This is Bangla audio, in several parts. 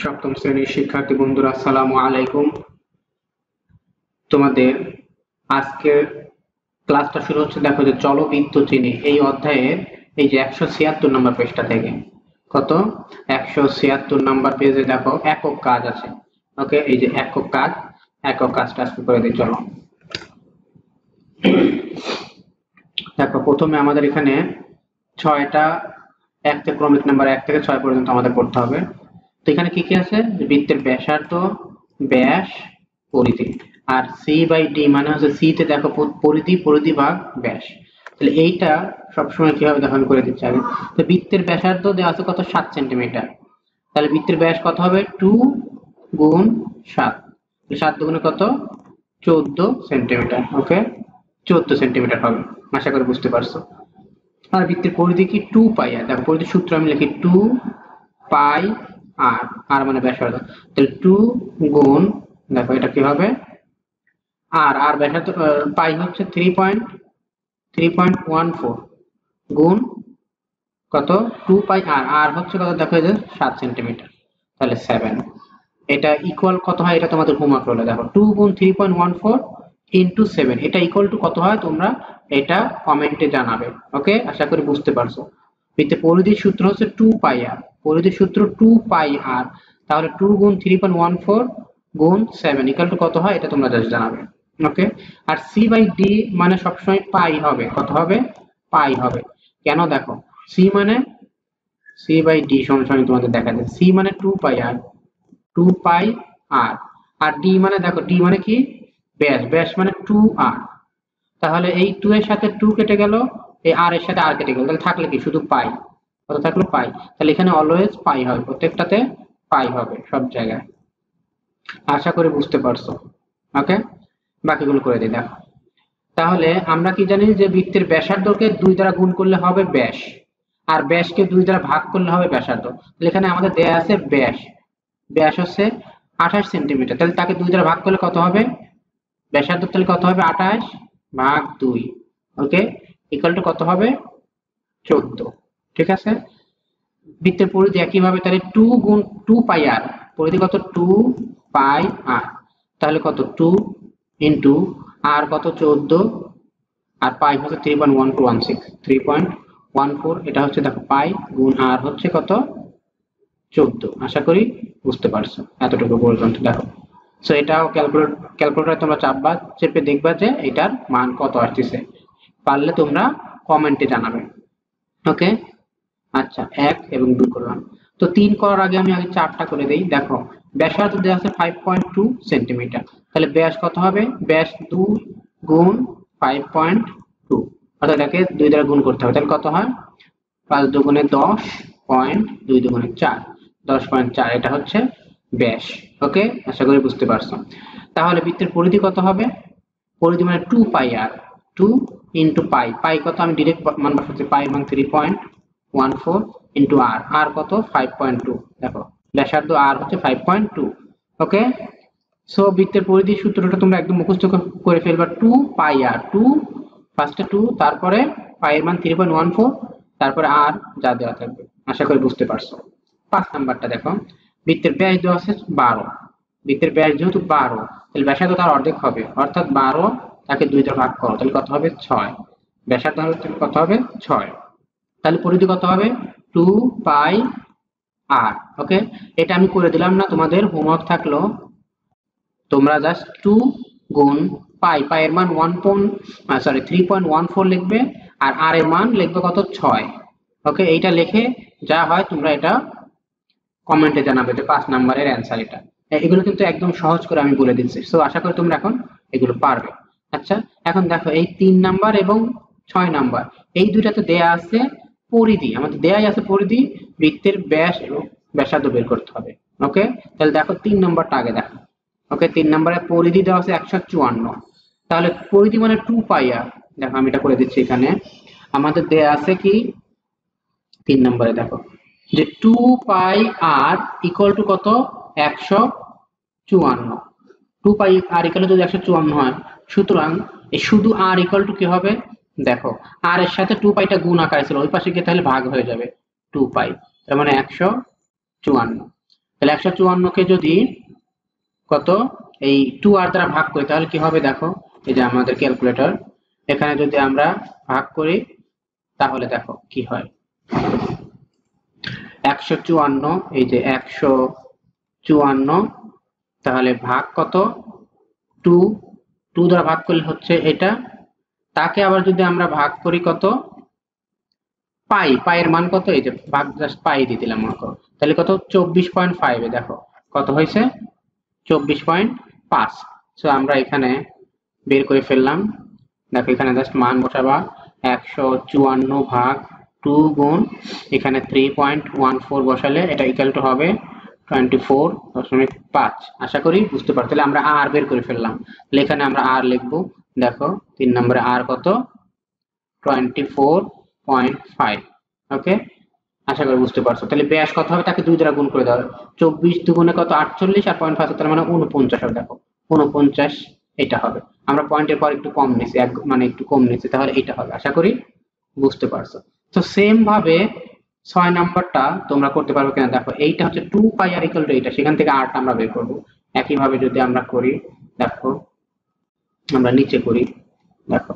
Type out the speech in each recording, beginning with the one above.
সপ্তম শ্রেণীর শিক্ষার্থী বন্ধুরা, আসসালামু আলাইকুম। তোমাদের আজকের ক্লাসটা শুরু হচ্ছে, দেখো যে জলবিদ্যুৎ চিনি এই অধ্যায়ের এই যে 176 নম্বর পেজটা থেকে। কত? 176 নম্বর পেজে দেখো একক কাজ আছে। ওকে, এই যে একক কাজটা আজকে করে দিই। চলো দেখো, প্রথমে আমাদের এখানে 6টা ক্রমিক নাম্বার 1 থেকে 6 পর্যন্ত আমাদের করতে হবে। তো এখানে কি কি আছে? বৃত্তের ব্যাসার্ধ, ব্যাস, পরিধি। আর সি বাই ডি মানে হচ্ছে সি তে দেখো পরিধি ভাগ ব্যাস। তাহলে এইটা সবসময় কিভাবে দেখো আমি করে দিচ্ছি আগে। তো বৃত্তের ব্যাসার্ধ দেওয়া আছে কত? 7 সেন্টিমিটার। তাহলে বৃত্তের ব্যাস কত হবে? 2 গুণ 7। 7 দুগুণে কত? 14 সেন্টিমিটার। ওকে, 14 সেন্টিমিটার হবে। আশা করি বুঝতে পারছো। আর বৃত্তের পরিধি কি? 2 পাই আর। দেখো পরিধির সূত্র আমি লিখি 2 পাই আর। আর মানে ব্যাসার্ধ। তাহলে 2 গুণ, দেখো এটা কি হবে? আর ব্যাসার্ধ পাই হচ্ছে 3.14 গুণ কত? 2 পাই আর হচ্ছে কত? দেখো এই যে 7 সেন্টিমিটার। তাহলে 7। এটা ইকুয়াল কত হয়? এটা তোমাদের হোমওয়ার্ক রইলো। দেখো 2 গুণ 3.14 ইনটু 7 এটা ইকুয়াল টু কত হয় তোমরা এটা কমেন্টে জানাবে। ওকে, আশা করি বুঝতে পারছো। বৃত্তের পরিধির সূত্র হচ্ছে 2 পাই আর। পরিধির সূত্র 2 পাই আর। তাহলে 2 গুণ 3.14 গুণ 7 ইকুয়াল টু কত হয় এটা তোমরা জাস্ট জানাবে। ওকে, আর সি বাই ডি মানে সবসময় পাই হবে। কত হবে? পাই হবে। কেন? দেখো সি বাই ডি সমান তোমাদের দেখা যায় সি মানে 2 পাই আর। 2 পাই আর। আর ডি মানে দেখো ডি মানে কি? ব্যাস মানে 2 আর। তাহলে এই 2 এর সাথে 2 কেটে গেল, এই আর এর সাথে আর কেটে গেল, তাহলে থাকলে কি? শুধু পাই। কত থাকলো? পাই। তাহলে এখানে অলওয়েজ পাই হবে, প্রত্যেকটাতে পাই হবে সব জায়গায়। আশা করি বুঝতে পারছো। ওকে, বাকিগুলো করে দিই। দেখো তাহলে আমরা কি জানি যে বৃত্তের ব্যাসার্ধকে 2 দ্বারা গুণ করলে হবে ব্যাস, আর ব্যাসকে 2 দ্বারা ভাগ করলে হবে ব্যাসার্ধ। তাহলে এখানে আমাদের দেয়া আছে ব্যাস হচ্ছে 28 সেন্টিমিটার। তাহলে তাকে 2 দ্বারা ভাগ করলে কত হবে? ব্যাসার্ধ তাহলে কত হবে? 28 ভাগ 2। ওকে, ইকুয়াল টু কত হবে? 14। ঠিক আছে। বৃত্তের পরিধি একইভাবে, তাহলে 2 গুণ 2 পাই আর। পরিধি কত? 2 পাই আর। তাহলে কত? 2 ইন্টু আর কত? 14 আর পাই হচ্ছে 3.1216 3.14। এটা হচ্ছে দেখো পাই গুণ আর হচ্ছে কত? 14। আশা করি বুঝতে পারছো এতটুকু পর্যন্ত। দেখো সো এটাও ক্যালকুলেটর তোমরা চাপবা, চেপে দেখবা যে এটার মান কত আসতেছে। পারলে তোমরা কমেন্টে জানাবে। ওকে, আচ্ছা 1 এবং 2 করলাম। তো 3 করার আগে আমি আগে 4টা করে দেই। দেখো ব্যাসার্ধ দেওয়া আছে 5.2 সেন্টিমিটার। তাহলে ব্যাস কত হবে? ব্যাস 2 গুণ 5.2, অর্থাৎ এটাকে 2 দ্বারা গুণ করতে হবে। তাহলে কত হয়? 5 দুগুণে 10 পয়েন্ট, 2 দুগুণে 4, 10.4। এটা হচ্ছে ব্যাস। ওকে, আশা করি বুঝতে পারছো। তাহলে বৃত্তের পরিধি কত হবে? পরিধি মানে 2 পাই আর। 2 ইন্টু পাই কত? আমি ডিরেক্ট মান বসাচ্ছি। পাই মান 3.14 ইন্টু আর কত? 5.2। দেখো ব্যাসার্ধ আর হচ্ছে 5.2। ওকে, সো বৃত্তের পরিধির সূত্রটা তোমরা একদম মুখস্থ করে ফেলবা। 2 পাই আর। 2 ফার্স্টে 2, তারপরে পাই এর মান 3.14, তারপরে আর যা দেওয়া থাকবে। আশা করি বুঝতে পারছো। 5 নাম্বারটা দেখো, বৃত্তের ব্যাস দেওয়া আছে 12। বৃত্তের ব্যাস যেহেতু 12, তাহলে ব্যাসার্ধ তার অর্ধেক হবে, অর্থাৎ 12 তাকে 2 দ্বারা ভাগ করো, তাহলে কত হবে? 6। ব্যাসার্ধ কত হবে? 6। তাহলে পরিধি কত হবে? 2 পাই আর। ওকে, এটা আমি করে দিলাম না, তোমাদের হোমওয়ার্ক থাকলো তোমরা জাস্ট 2 গুণ পাই এর মান 3.14 লিখবে, আর এর মান লিখবে কত? 6। ওকে, এইটা লিখে যা হয় তোমরা এটা কমেন্টে জানাবে যে 5 নাম্বারের অ্যান্সার এটা। এগুলো কিন্তু একদম সহজ করে আমি বলে দিচ্ছি, সো আশা করি তোমরা এখন এগুলো পারবে। আচ্ছা, এখন দেখো এই 3 নাম্বার এবং 6 নাম্বার এই দুইটাতে দেয়া আছে পরিধি, আমাদের দেয়াই আছে পরিধি, বৃত্তের ব্যাস এবং ব্যাসার্ধ বের করতে হবে। ওকে, তাহলে দেখো 3 নাম্বারটা আগে দেখো। ওকে, 3 নাম্বারে পরিধি দেওয়া আছে 154। তাহলে পরিধি মানে 2 পাই আর। দেখো আমি এটা করে দিচ্ছি। এখানে আমাদের দেয়া আছে কি 3 নম্বরে? দেখো যে 2 পাই আর ইকুয়াল টু কত? 154। 2 পাই আর ইকুয়াল টু যদি 154 হয়, সুতরাং এই শুধু আর ইকুয়াল টু কি হবে? দেখো আর এর সাথে 2 পাইটা গুণ আকারে ছিল, ওই পাশে গিয়ে তাহলে ভাগ হয়ে যাবে 2 পাই, তার মানে 154। তাহলে 154 কে যদি কত এই 2r দ্বারা ভাগ করি তাহলে কি হবে দেখো, এই যে আমাদের ক্যালকুলেটর, এখানে যদি আমরা ভাগ করি তাহলে দেখো কি হয়। 154, এই যে 154, তাহলে ভাগ কত 2, 2 দ্বারা ভাগ করলে হচ্ছে এটা, তাকে আবার যদি আমরা ভাগ করি কত পাই, পায়ের মান কত, এই যে ভাগ জাস্ট পাই দিয়ে দিলাম মনে করো, তাহলে কত 24.5 এ দেখো কত হয়েছে 24.5। সো আমরা এখানে বের করে ফেললাম, দেখো এখানে জাস্ট মান বসাবা 154 ভাগ 2 গুণ এখানে 3.14 বসালে এটা ইকুয়াল টু হবে 24.5। আশা করি বুঝতে পারছো। তাহলে আমরা আর বের করে ফেললাম, তাহলে এখানে আমরা আর লিখবো, দেখো 3 নম্বরে আর কত 24.5। ওকে, আশা করি বুঝতে পারছো। তাহলে ব্যাস কত হবে তাকে 2 দ্বারা গুণ করে দাও, 24 দুগুণে কত 48 আর 0.5 তার মানে 49 হবে, দেখো 49 এটা হবে। আমরা পয়েন্টের পর একটু কম নিছি, মানে একটু কম নিছি, তাহলে এটা হবে। আশা করি বুঝতে পারছো। তো সেম ভাবে 6 নাম্বারটা তোমরা করতে পারবে কিনা দেখো, এইটা হচ্ছে 2 পাই আর ইকুয়াল টু এইটা, সেখান থেকে আরটা আমরা বের করব। একই ভাবে যদি আমরা করি দেখো, আমরা নিচে করি দেখো,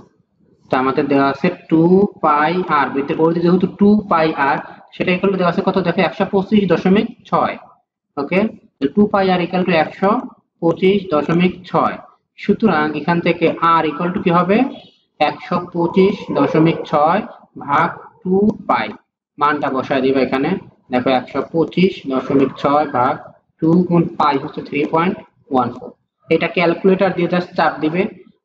তো আমাদের দেওয়া আছে 2 পাই আর, বৃত্তের পরিধি যেহেতু 2 পাই আর, সেটা ইকুয়াল টু দেওয়া আছে কত দেখো 125.6। ওকে, 2 পাই আর ইকুয়াল টু 125.6। সুতরাং এখান থেকে আর ইকুয়াল টু কি হবে 125.6 ভাগ 2 পাই, মানটা বসায় দিবা এখানে, দেখো 125.6 ভাগ 2 গুণ পাই হচ্ছে 3.14। এটা ক্যালকুলেটর দিয়ে জাস্ট চাপ দিবে,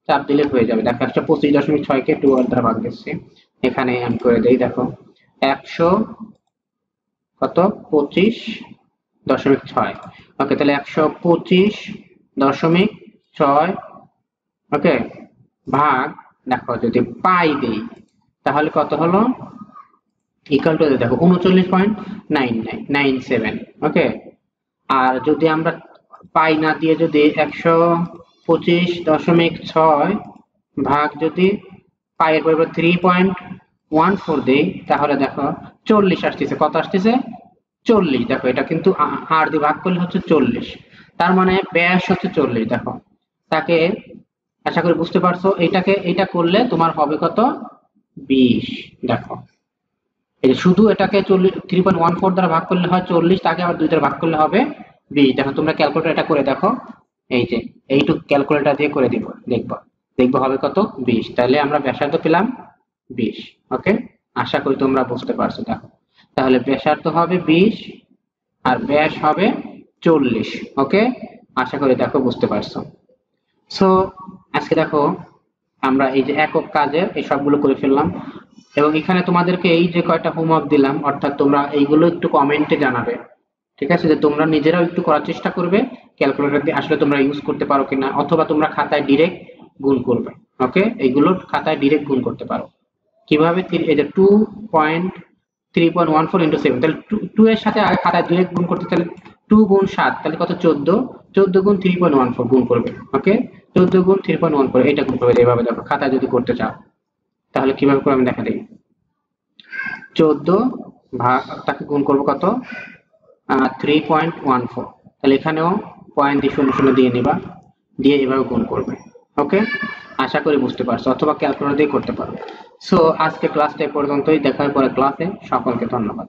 চাপ দিলে হয়ে যাবে। দেখো 125.6 কে 2 দ্বারা ভাগ দিচ্ছি, এখানে আমি করে দেই, দেখো 100 কত 25.6। ওকে, তাহলে 125.6 ওকে ভাগ, দেখো যদি পাই দেই তাহলে কত হলো ইকুয়াল টু দেখো 39.9997। ওকে, আর যদি আমরা পাই না দিয়ে যদি 125.6 ভাগ যদি পায়ের পরিবর্তে 3.14 দেই তাহলে দেখো 40 আসতেছে, কত আসতেছে 40। দেখো এটা কিন্তু আর দিয়ে ভাগ করলে হচ্ছে 40, তার মানে ব্যাস হচ্ছে 40। দেখো তাকে, আশা করি বুঝতে পারছো, এইটাকে এটা করলে তোমার হবে কত 20। দেখো এই যে শুধু এটাকে 3.14 দ্বারা ভাগ করলে হয় 40, তাকে আবার 2 দ্বারা ভাগ করলে হবে 20। দেখো তোমরা ক্যালকুলেটর এটা করে দেখো, এই যে এইটুক ক্যালকুলেটর দিয়ে করে দিব, দেখবো দেখবো হবে কত 20। তাহলে আমরা ব্যাসার্ধ পেলাম 20। ওকে, আশা করি তোমরা বুঝতে পারছো। দেখো তাহলে ব্যাসার্ধ হবে 20 আর ব্যাস হবে 40। ওকে, আশা করি দেখো বুঝতে পারছো। সো আজকে দেখো আমরা এই যে একক কাজের এই সবগুলো করে ফেললাম, এবং এখানে তোমাদেরকে এই যে কয়টা হোমওয়ার্ক দিলাম, অর্থাৎ তোমরা এইগুলো একটু কমেন্টে জানাবে, ঠিক আছে, যে তোমরা নিজেরাও একটু করার চেষ্টা করবে ক্যালকুলেটর দিয়ে আসলে তোমরা ইউজ করতে পারো কিনা, অথবা তোমরা খাতায় ডিরেক্ট গুণ করবে। ওকে, এইগুলো খাতায় ডিরেক্ট গুণ করতে পারো কিভাবে, এই যে 2.3.14 ইন্টু 7, তাহলে 2 এর সাথে আগে খাতায় ডিরেক্ট গুণ করতে, তাহলে 2 গুণ 7 তাহলে কত 14, 14 গুণ 3.14 গুণ করবে। ওকে, 14 গুণ 3.14 এটা গুণ করবে। এইভাবে দেখো খাতায় যদি করতে চাও তাহলে কিভাবে করে আমি দেখা দিই, 14 ভাগ তাকে গুণ করবো কত 3.14, তাহলে এখানেও পয়েন্ট দিয়ে শূন্য শূন্য দিয়ে নিবা, দিয়ে এভাবে গুণ করবে। ওকে, আশা করি বুঝতে পারছো, অথবা ক্যালকুলেটর দিয়ে করতে পারো। সো আজকে ক্লাসটা এই পর্যন্তই, দেখা হয় পরে ক্লাসে। সকলকে ধন্যবাদ।